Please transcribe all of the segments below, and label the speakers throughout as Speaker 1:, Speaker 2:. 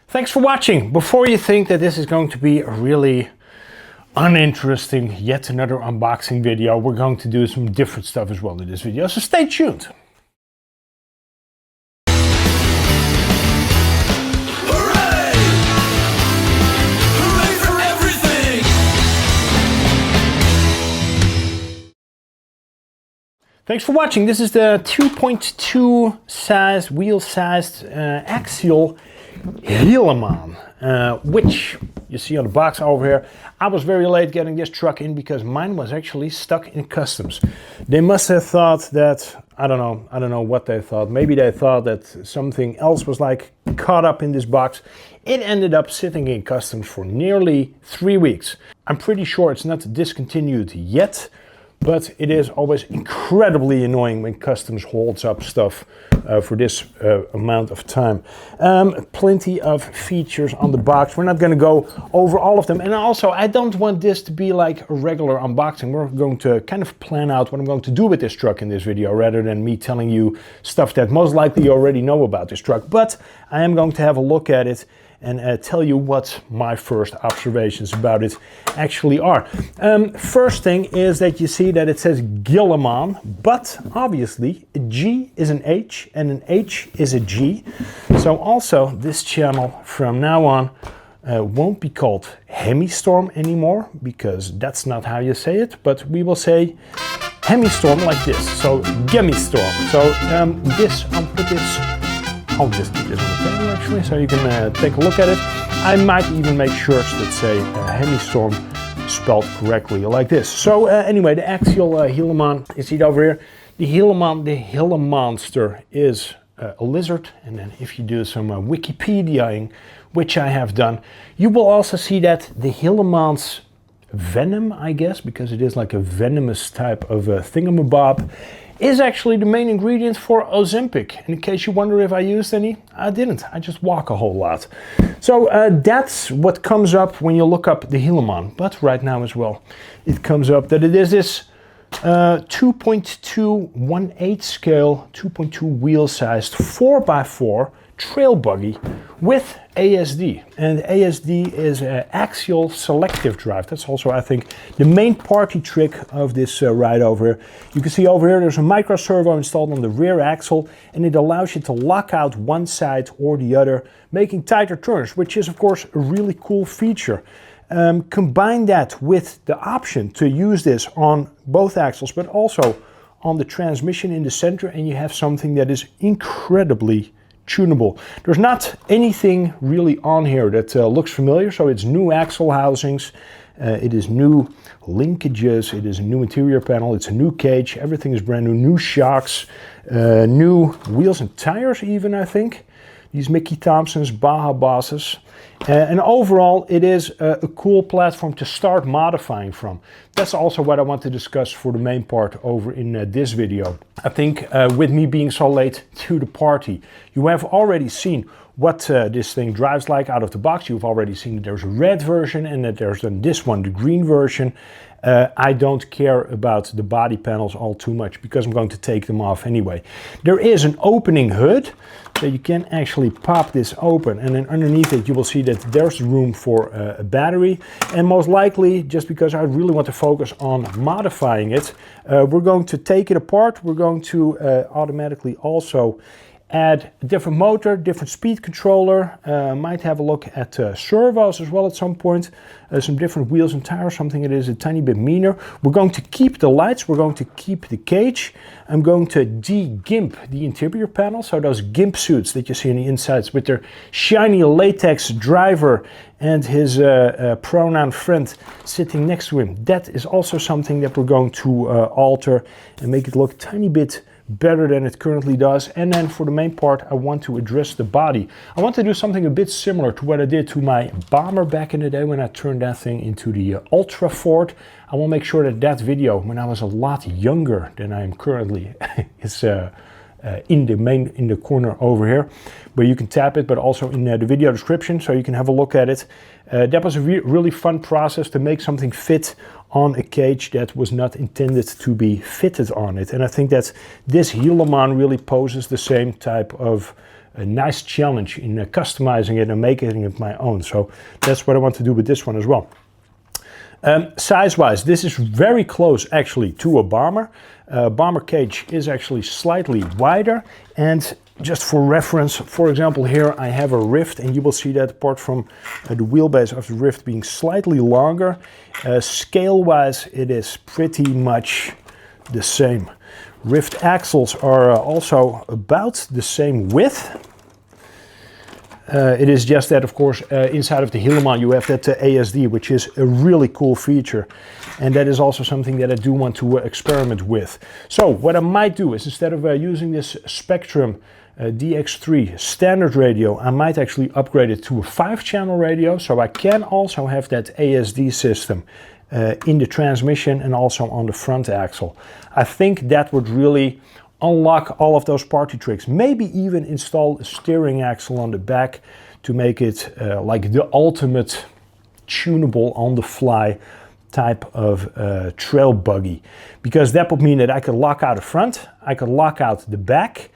Speaker 1: Thanks for watching. Before you think that this is going to be a really uninteresting, yet another unboxing video, we're going to do some different stuff as well in this video, so stay tuned. Thanks for watching. This is the 2.2 size, wheel-sized Axial Gilamon, which you see on the box over here. I was very late getting this truck in because mine was actually stuck in customs. They must have thought that, I don't know what they thought. Maybe they thought that something else was like caught up in this box. It ended up sitting in customs for nearly 3 weeks. I'm pretty sure it's not discontinued yet, but it is always incredibly annoying when customs holds up stuff for this amount of time. Plenty of features on the box. We're not going to go over all of them. And also, I don't want this to be like a regular unboxing. We're going to kind of plan out what I'm going to do with this truck in this video, rather than me telling you stuff that most likely you already know about this truck. But I am going to have a look at it and tell you what my first observations about it actually are. First thing is that you see that it says Gilamon, but obviously a G is an H and an H is a G. So also this channel from now on won't be called Hemistorm anymore, because that's not how you say it, but we will say Hemistorm like this, so Gemistorm. So I'll just put this on the table actually, so you can take a look at it. I might even make shirts that say Hemistorm spelled correctly, like this. So anyway, the Axial Gilamon, you see it over here. The Gilamon, the Gila monster, is a lizard, and then if you do some Wikipediaing, which I have done, you will also see that the Gilamon's venom, I guess, because it is like a venomous type of thingamabob, is actually the main ingredient for Ozempic. And in case you wonder if I used any, I didn't. I just walk a whole lot. So that's what comes up when you look up the Gilamon. But right now as well, it comes up that it is this 2.218 scale, 2.2 wheel sized 4x4 trail buggy with ASD. And ASD is axial selective drive. That's also, I think, the main party trick of this ride over here. You can see over here there's a micro servo installed on the rear axle, and it allows you to lock out one side or the other, making tighter turns, which is of course a really cool feature. Combine that with the option to use this on both axles, but also on the transmission in the center, and you have something that is incredibly tunable. There's not anything really on here that looks familiar, so it's new axle housings, it is new linkages, it is a new interior panel, it's a new cage, everything is brand new, new shocks, new wheels and tires even, I think. These Mickey Thompsons, Baja Bosses. And overall, it is a cool platform to start modifying from. That's also what I want to discuss for the main part over in this video. I think with me being so late to the party, you have already seen what this thing drives like out of the box. You've already seen that there's a red version and that there's then this one, the green version. I don't care about the body panels all too much because I'm going to take them off anyway. There is an opening hood, so you can actually pop this open, and then underneath it you will see that there's room for a battery. And most likely, just because I really want to focus on modifying it, we're going to take it apart. We're going to automatically also add a different motor, different speed controller, might have a look at servos as well at some point, some different wheels and tires, something that is a tiny bit meaner. We're going to keep the lights, we're going to keep the cage. I'm going to de-gimp the interior panel, so those gimp suits that you see on the insides with their shiny latex driver and his pronoun friend sitting next to him. That is also something that we're going to alter and make it look a tiny bit better than it currently does. And then for the main part, I want to address the body. I want to do something a bit similar to what I did to my Bomber back in the day when I turned that thing into the Ultra Ford. I will make sure that that video, when I was a lot younger than I am currently, is in the corner over here, where you can tap it, but also in the video description, so you can have a look at it. That was a really fun process to make something fit on a cage that was not intended to be fitted on it. And I think that this Gilamon really poses the same type of a nice challenge in customizing it and making it my own. So that's what I want to do with this one as well. Size-wise, this is very close actually to a bomber. Bomber cage is actually slightly wider, and just for reference, for example, here I have a rift, and you will see that apart from the wheelbase of the rift being slightly longer, scale-wise it is pretty much the same. Rift axles are also about the same width. It is just that, of course, inside of the Gilamon you have that ASD, which is a really cool feature. And that is also something that I do want to experiment with. So what I might do is, instead of using this Spectrum DX3 standard radio, I might actually upgrade it to a 5-channel radio, so I can also have that ASD system in the transmission and also on the front axle. I think that would really unlock all of those party tricks. Maybe even install a steering axle on the back to make it like the ultimate tunable on the fly type of trail buggy, because that would mean that I could lock out the front, I could lock out the back,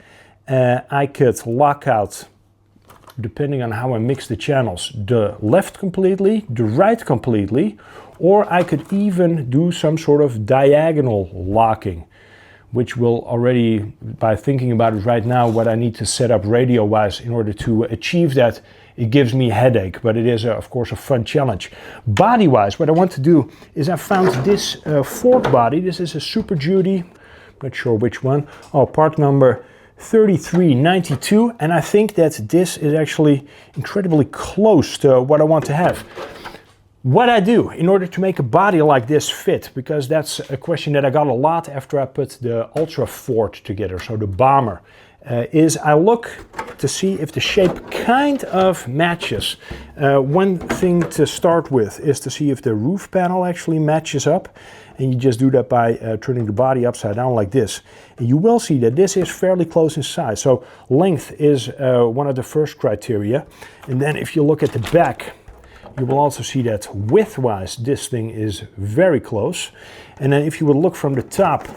Speaker 1: I could lock out, depending on how I mix the channels, the left completely, the right completely, or I could even do some sort of diagonal locking, which will already, by thinking about it right now, what I need to set up radio-wise in order to achieve that, it gives me a headache, but it is, of course, a fun challenge. Body-wise, what I want to do is I found this fork body. This is a Super Duty, not sure which one. Oh, part number 3392, and I think that this is actually incredibly close to what I want to have. What I do in order to make a body like this fit, because that's a question that I got a lot after I put the Ultra Ford together, so the bomber, is I look to see if the shape kind of matches. One thing to start with is to see if the roof panel actually matches up, and you just do that by turning the body upside down like this. And you will see that this is fairly close in size, so length is one of the first criteria. And then if you look at the back, you will also see that width-wise this thing is very close. And then if you will look from the top,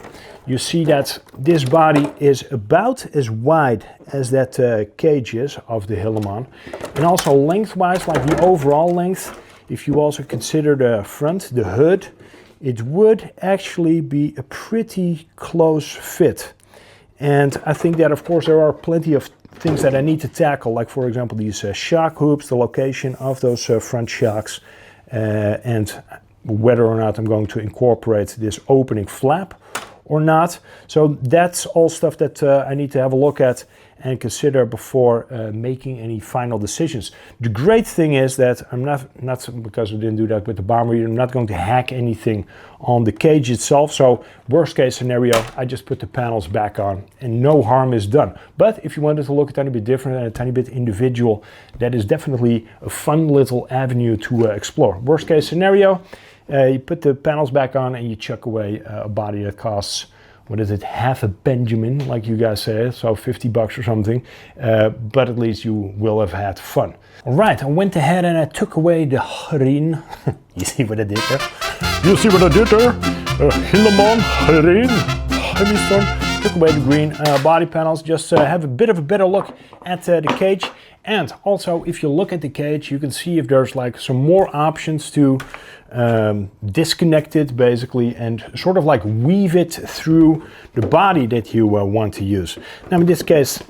Speaker 1: you see that this body is about as wide as that cage is of the Gilamon. And also length-wise, like the overall length, if you also consider the front, the hood, it would actually be a pretty close fit. And I think that, of course, there are plenty of things that I need to tackle, like for example these shock hoops, the location of those front shocks, and whether or not I'm going to incorporate this opening flap or not. So that's all stuff that I need to have a look at and consider before making any final decisions. The great thing is that I'm not because we didn't do that with the bomber, I'm not going to hack anything on the cage itself. So worst case scenario, I just put the panels back on and no harm is done. But if you wanted to look a tiny bit different and a tiny bit individual, that is definitely a fun little avenue to explore. Worst case scenario, you put the panels back on and you chuck away a body that costs, what is it, half a Benjamin, like you guys say, so 50 bucks or something, but at least you will have had fun. All right, I went ahead and I took away the green. You see what I did there? You see what I did there? Gilamon, green, Hemistone. Took away the green body panels, just have a bit of a better look at the cage. And also, if you look at the cage, you can see if there's like some more options to disconnect it basically and sort of like weave it through the body that you want to use. Now in this case,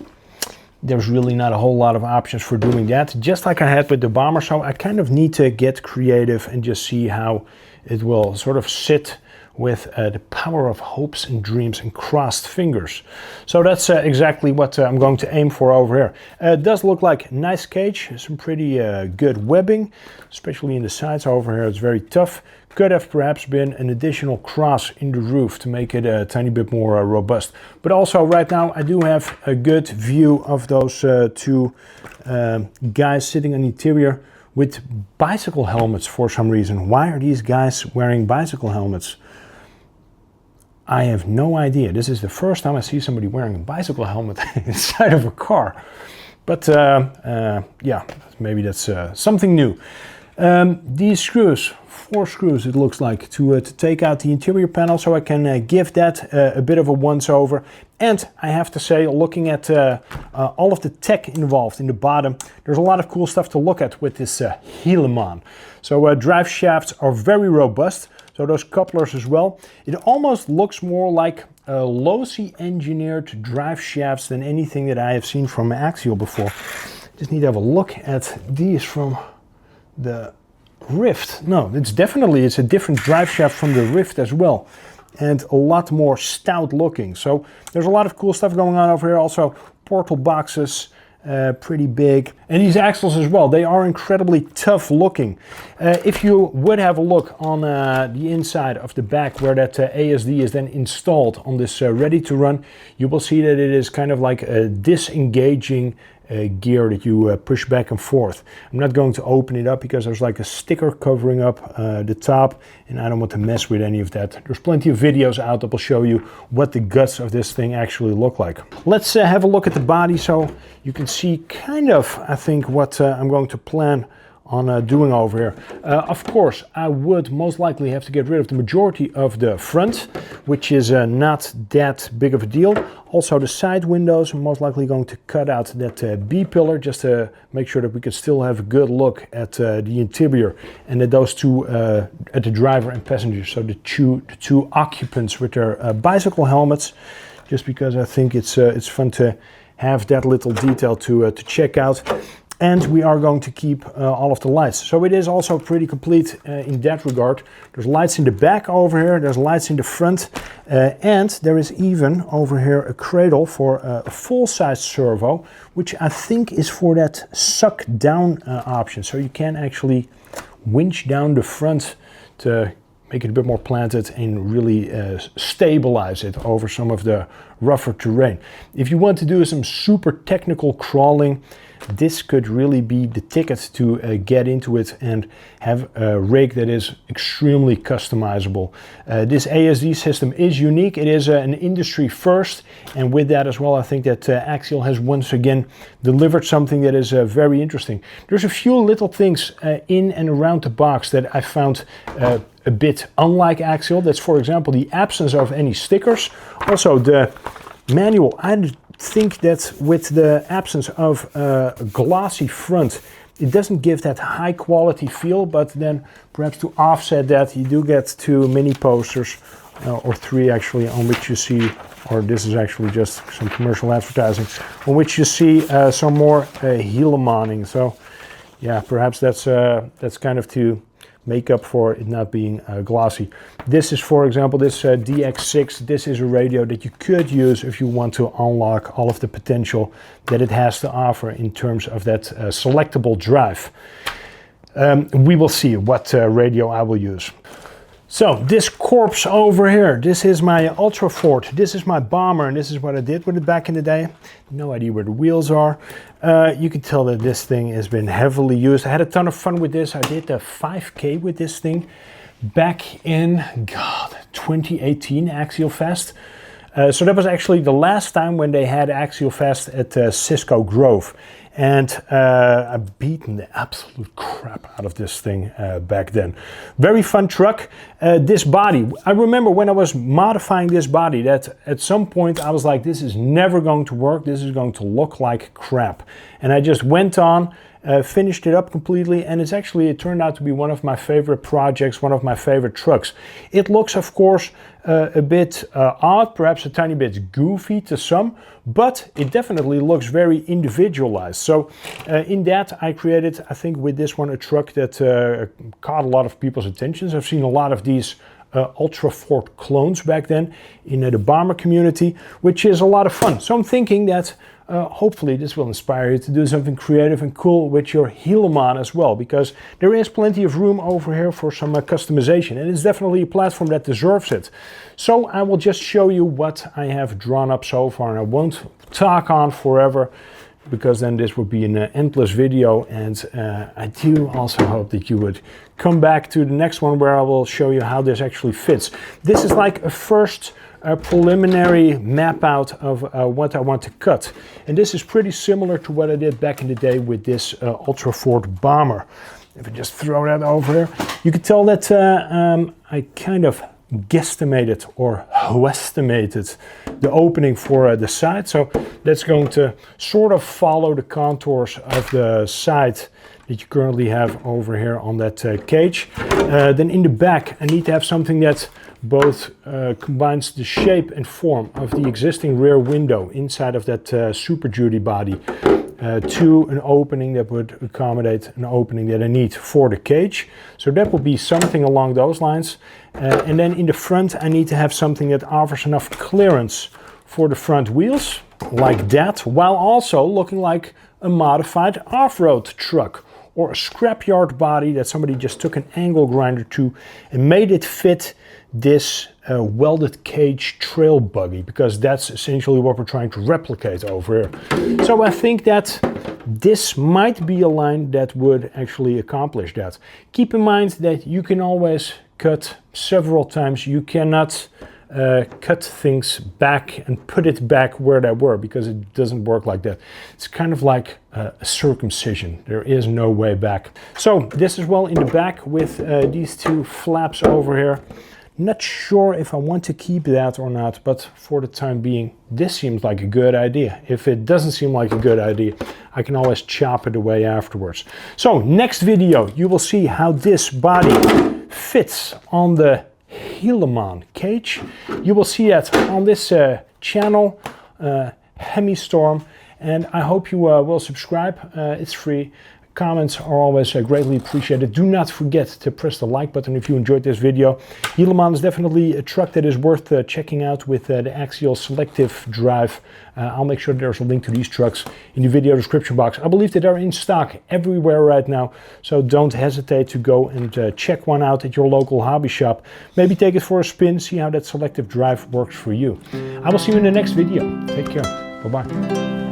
Speaker 1: there's really not a whole lot of options for doing that, just like I had with the bomber. So I kind of need to get creative and just see how it will sort of sit with the power of hopes and dreams and crossed fingers. So that's exactly what I'm going to aim for over here. It does look like a nice cage, some pretty good webbing, especially in the sides over here. It's very tough. Could have perhaps been an additional cross in the roof to make it a tiny bit more robust. But also right now I do have a good view of those two guys sitting on the interior with bicycle helmets for some reason. Why are these guys wearing bicycle helmets? I have no idea. This is the first time I see somebody wearing a bicycle helmet inside of a car. But yeah, maybe that's something new. These screws, 4 screws it looks like, to take out the interior panel, so I can give that a bit of a once over. And I have to say, looking at all of the tech involved in the bottom, there's a lot of cool stuff to look at with this Gilamon. So drive shafts are very robust, so those couplers as well. It almost looks more like low-C engineered drive shafts than anything that I have seen from Axial before. Just need to have a look at these from the Rift. No, it's a different drive shaft from the Rift as well, and a lot more stout looking. So there's a lot of cool stuff going on over here. Also portal boxes, pretty big, and these axles as well, they are incredibly tough looking. If you would have a look on the inside of the back where that ASD is then installed on this ready to run, you will see that it is kind of like a disengaging gear that you push back and forth. I'm not going to open it up because there's like a sticker covering up the top, and I don't want to mess with any of that. There's plenty of videos out that will show you what the guts of this thing actually look like. Let's have a look at the body so you can see kind of, I think, what I'm going to plan on doing over here. Of course, I would most likely have to get rid of the majority of the front, which is not that big of a deal. Also the side windows, I'm most likely going to cut out that B-pillar just to make sure that we can still have a good look at the interior, and at those two, at the driver and passenger, so the two occupants with their bicycle helmets, just because I think it's fun to have that little detail to check out. And we are going to keep all of the lights. So it is also pretty complete in that regard. There's lights in the back over here, there's lights in the front, and there is even over here a cradle for a full-size servo, which I think is for that suck down option. So you can actually winch down the front to make it a bit more planted and really stabilize it over some of the rougher terrain. If you want to do some super technical crawling, this could really be the ticket to get into it and have a rig that is extremely customizable. This ASD system is unique. It is an industry first, and with that as well, I think that Axial has once again delivered something that is very interesting. There's a few little things in and around the box that I found a bit unlike Axial. That's, for example, the absence of any stickers. Also the manual, I think that with the absence of a glossy front, it doesn't give that high quality feel, but then perhaps to offset that, you do get 2 mini posters, or 3 actually, on which you see, or this is actually just some commercial advertising, on which you see some more Gilamoning. So yeah, perhaps that's kind of to make up for it not being glossy. This is, for example, this DX6. This is a radio that you could use if you want to unlock all of the potential that it has to offer in terms of that selectable drive. We will see what radio I will use. So this corpse over here, this is my Ultrafort, this is my bomber, and this is what I did with it back in the day. No idea where the wheels are. You can tell that this thing has been heavily used. I had a ton of fun with this. I did a 5K with this thing back in, 2018 Axial Fest. So that was actually the last time when they had Axial Fest at Cisco Grove. And I've beaten the absolute crap out of this thing back then. Very fun truck. This body, I remember when I was modifying this body that at some point I was like, this is never going to work. This is going to look like crap. And I just went on, finished it up completely, and it turned out to be one of my favorite projects, one of my favorite trucks. It looks, of course, a bit odd, perhaps a tiny bit goofy to some, but it definitely looks very individualized. So in that, I created, I think with this one, a truck that caught a lot of people's attentions. I've seen a lot of these Ultrafort clones back then in the bomber community, which is a lot of fun. So I'm thinking that hopefully this will inspire you to do something creative and cool with your Gilamon as well, because there is plenty of room over here for some customization, and it's definitely a platform that deserves it. So I will just show you what I have drawn up so far, and I won't talk on forever, because then this would be an endless video, and I do also hope that you would come back to the next one where I will show you how this actually fits. This is like a first preliminary map out of what I want to cut, and this is pretty similar to what I did back in the day with this Ultrafort bomber. If I just throw that over here, you can tell that I kind of guesstimated or estimated the opening for the side. So that's going to sort of follow the contours of the side that you currently have over here on that cage. Then in the back, I need to have something that both combines the shape and form of the existing rear window inside of that Super Duty body to an opening that would accommodate an opening that I need for the cage. So that will be something along those lines. And then in the front, I need to have something that offers enough clearance for the front wheels, like that, while also looking like a modified off-road truck or a scrapyard body that somebody just took an angle grinder to and made it fit this welded cage trail buggy, because that's essentially what we're trying to replicate over here. So I think that this might be a line that would actually accomplish that. Keep in mind that you can always cut several times. You cannot cut things back and put it back where they were, because it doesn't work like that. It's kind of like a circumcision. There is no way back. So this is well in the back with these two flaps over here. Not sure if I want to keep that or not, but for the time being, this seems like a good idea. If it doesn't seem like a good idea, I can always chop it away afterwards. So next video, you will see how this body fits on the Gilamon cage. You will see that on this channel, Hemistorm, and I hope you will subscribe. It's free. Comments are always greatly appreciated. Do not forget to press the like button if you enjoyed this video. Gilamon is definitely a truck that is worth checking out with the Axial selective drive. I'll make sure there's a link to these trucks in the video description box. I believe that they're in stock everywhere right now, so don't hesitate to go and check one out at your local hobby shop. Maybe take it for a spin, see how that selective drive works for you. I will see you in the next video. Take care. Bye-bye.